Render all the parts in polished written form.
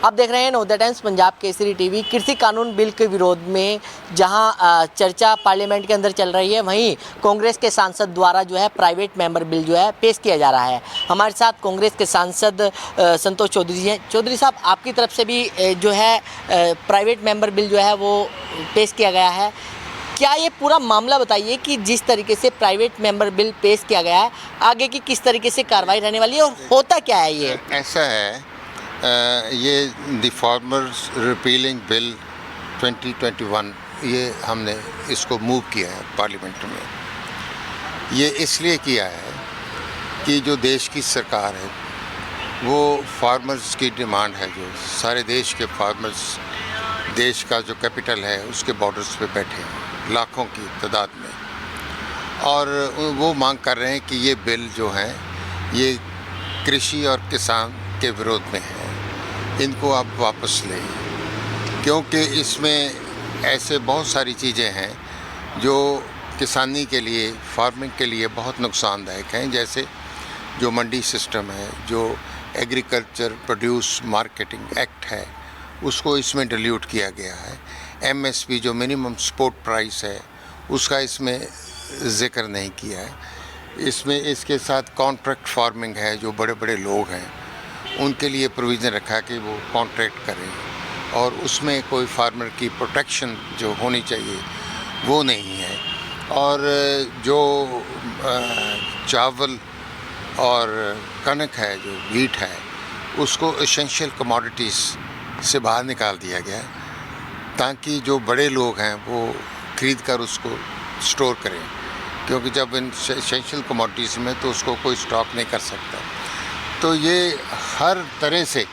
आप देख रहे हैं नवोदय टाइम्स पंजाब केसरी टीवी। कृषि कानून बिल के विरोध में जहां चर्चा पार्लियामेंट के अंदर चल रही है, वहीं कांग्रेस के सांसद द्वारा जो है प्राइवेट मेंबर बिल जो है पेश किया जा रहा है। हमारे साथ कांग्रेस के सांसद संतोष चौधरी जी हैं। चौधरी साहब, आपकी तरफ से भी जो है प्राइवेट मेंबर बिल जो है वो पेश किया गया है। क्या ये पूरा मामला बताइए कि जिस तरीके से प्राइवेट मेंबर बिल पेश किया गया है, आगे की किस तरीके से कार्रवाई रहने वाली है और होता क्या है ये? ऐसा है, ये द फार्मर्स रिपीलिंग बिल 2021, ये हमने इसको मूव किया है पार्लियामेंट में। ये इसलिए किया है कि जो देश की सरकार है वो फार्मर्स की डिमांड है, जो सारे देश के फार्मर्स, देश का जो कैपिटल है उसके बॉर्डर्स पे बैठे हैं लाखों की तादाद में, और वो मांग कर रहे हैं कि ये बिल जो है ये कृषि और किसान के विरोध में है, इनको आप वापस लें, क्योंकि इसमें ऐसे बहुत सारी चीज़ें हैं जो किसानी के लिए, फार्मिंग के लिए बहुत नुकसानदायक हैं। जैसे जो मंडी सिस्टम है, जो एग्रीकल्चर प्रोड्यूस मार्केटिंग एक्ट है, उसको इसमें डिल्यूट किया गया है। एमएसपी जो मिनिमम सपोर्ट प्राइस है उसका इसमें जिक्र नहीं किया है। इसमें इसके साथ कॉन्ट्रैक्ट फार्मिंग है, जो बड़े बड़े लोग हैं उनके लिए प्रोविज़न रखा कि वो कॉन्ट्रैक्ट करें, और उसमें कोई फार्मर की प्रोटेक्शन जो होनी चाहिए वो नहीं है। और जो चावल और कनक है, जो व्हीट है, उसको एसेंशियल कमोडिटीज़ से बाहर निकाल दिया गया ताकि जो बड़े लोग हैं वो खरीद कर उसको स्टोर करें, क्योंकि जब इन एसेंशियल कमोडिटीज़ में तो उसको कोई स्टॉक नहीं कर सकता। तो ये हर तरह से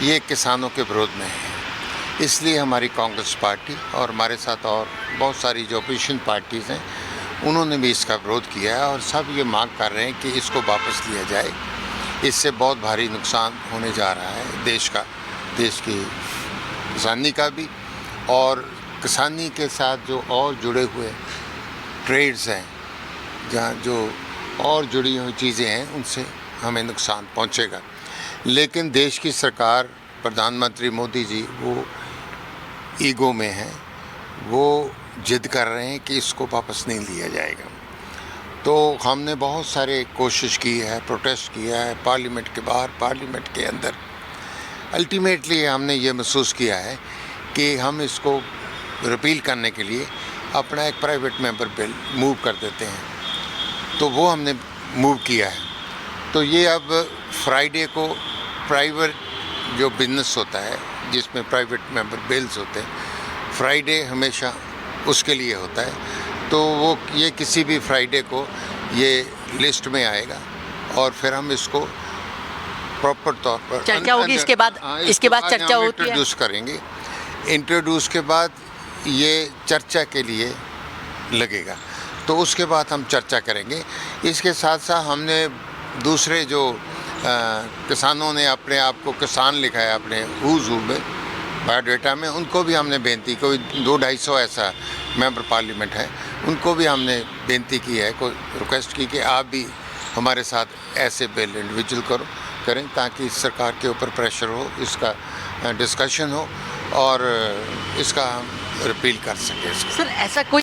ये किसानों के विरोध में है। इसलिए हमारी कांग्रेस पार्टी और हमारे साथ और बहुत सारी जो अपोजिशन पार्टीज़ हैं उन्होंने भी इसका विरोध किया है, और सब ये मांग कर रहे हैं कि इसको वापस लिया जाए। इससे बहुत भारी नुकसान होने जा रहा है देश का, देश की किसानी का भी, और किसानी के साथ जो और जुड़े हुए ट्रेड्स हैं, जहाँ जो और जुड़ी हुई चीज़ें हैं, उनसे हमें नुकसान पहुंचेगा। लेकिन देश की सरकार, प्रधानमंत्री मोदी जी वो ईगो में हैं, वो जिद कर रहे हैं कि इसको वापस नहीं लिया जाएगा। तो हमने बहुत सारे कोशिश की है, प्रोटेस्ट किया है पार्लियामेंट के बाहर, पार्लियामेंट के अंदर। अल्टीमेटली हमने ये महसूस किया है कि हम इसको रिपील करने के लिए अपना एक प्राइवेट मेंबर बिल मूव कर देते हैं। तो वो हमने मूव किया है। तो ये अब फ्राइडे को प्राइवेट जो बिजनेस होता है जिसमें प्राइवेट मेंबर बिल्स होते हैं, फ्राइडे हमेशा उसके लिए होता है। तो वो ये किसी भी फ्राइडे को ये लिस्ट में आएगा, और फिर हम इसको प्रॉपर तौर पर चर्चा होगी। इसके बाद चर्चा होती है, इंट्रोड्यूस करेंगे। इंट्रोड्यूस के बाद ये चर्चा के लिए लगेगा, तो उसके बाद हम चर्चा करेंगे। इसके साथ साथ हमने दूसरे जो किसानों ने अपने आप को किसान लिखा है अपने हुज़ में बायोडाटा में, उनको भी हमने बेनती, कोई 200-250 ऐसा मेंबर पार्लियामेंट है, उनको भी हमने बेनती की है, कोई रिक्वेस्ट की कि आप भी हमारे साथ ऐसे बिल इंडिविजुअल करें ताकि सरकार के ऊपर प्रेशर हो, इसका डिस्कशन हो और इसका हम रिपील कर सकें। सर, ऐसा कोई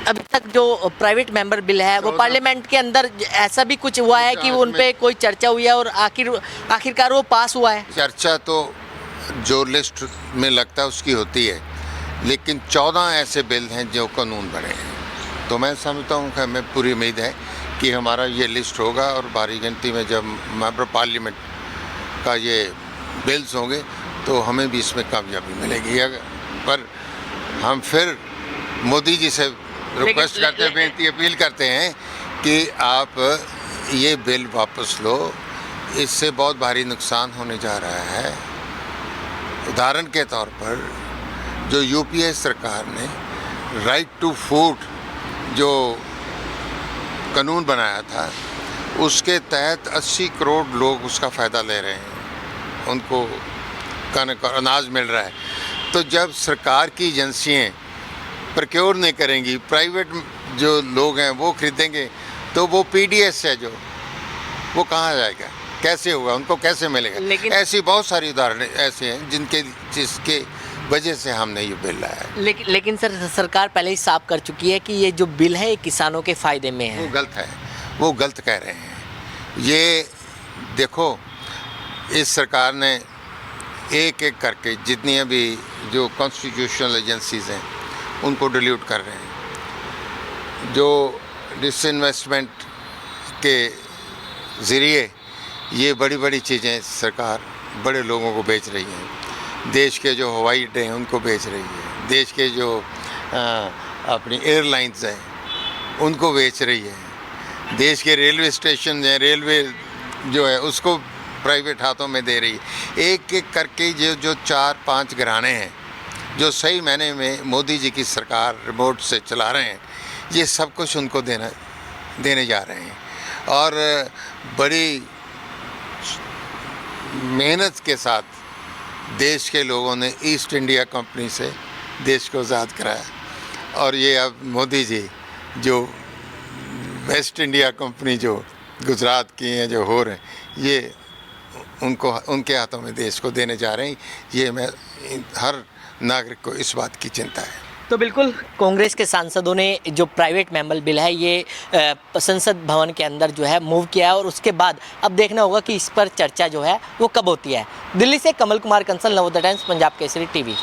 अभी तक जो प्राइवेट मेंबर बिल है वो पार्लियामेंट के अंदर ऐसा भी कुछ हुआ है कि उन पे कोई चर्चा हुई है और आखिरकार वो पास हुआ है? चर्चा तो जो लिस्ट में लगता है उसकी होती है, लेकिन 14 ऐसे बिल हैं जो कानून बने हैं। तो मैं समझता हूँ कि हमें पूरी उम्मीद है कि हमारा ये लिस्ट होगा, और भारी गिनती में जब मेंबर पार्लियामेंट का ये बिल्स होंगे तो हमें भी इसमें कामयाबी मिलेगी। पर हम फिर मोदी जी से रिक्वेस्ट करते हैं, बेनती अपील करते हैं कि आप ये बिल वापस लो, इससे बहुत भारी नुकसान होने जा रहा है। उदाहरण के तौर पर जो यूपीए सरकार ने राइट टू फूड जो कानून बनाया था, उसके तहत 80 करोड़ लोग उसका फ़ायदा ले रहे हैं, उनको कनक और अनाज मिल रहा है। तो जब सरकार की एजेंसियाँ प्रोक्योर नहीं करेंगी, प्राइवेट जो लोग हैं वो खरीदेंगे, तो वो पीडीएस है जो वो कहाँ जाएगा, कैसे होगा, उनको कैसे मिलेगा। लेकिन- ऐसी बहुत सारी उदाहरण ऐसे हैं जिसके वजह से हमने ये बिल लाया है। लेकिन सर, सरकार पहले ही साफ कर चुकी है कि ये जो बिल है ये किसानों के फ़ायदे में वो है। गलत है, वो गलत कह रहे हैं। ये देखो, इस सरकार ने एक एक करके जितनी भी जो कॉन्स्टिट्यूशनल एजेंसीज हैं उनको डिलीट कर रहे हैं। जो डिसइन्वेस्टमेंट के ज़रिए ये बड़ी बड़ी चीज़ें सरकार बड़े लोगों को बेच रही हैं। देश के जो हवाई अड्डे हैं उनको बेच रही है, देश के जो अपनी एयरलाइंस हैं उनको बेच रही है, देश के रेलवे स्टेशन हैं, रेलवे जो है उसको प्राइवेट हाथों में दे रही है। एक एक करके जो 4-5 घराने हैं जो सही मायने में मोदी जी की सरकार रिमोट से चला रहे हैं, ये सब कुछ उनको देने जा रहे हैं। और बड़ी मेहनत के साथ देश के लोगों ने ईस्ट इंडिया कंपनी से देश को आज़ाद कराया। और ये अब मोदी जी जो वेस्ट इंडिया कंपनी जो गुजरात की हैं, जो हो रहे हैं, ये उनके हाथों में देश को देने जा रहे हैं। ये मैं हर नागरिक को इस बात की चिंता है। तो बिल्कुल कांग्रेस के सांसदों ने जो प्राइवेट मेंबर बिल है ये संसद भवन के अंदर जो है मूव किया है, और उसके बाद अब देखना होगा कि इस पर चर्चा जो है वो कब होती है। दिल्ली से कमल कुमार कंसल, नवोदय टाइम्स, पंजाब केसरी टीवी।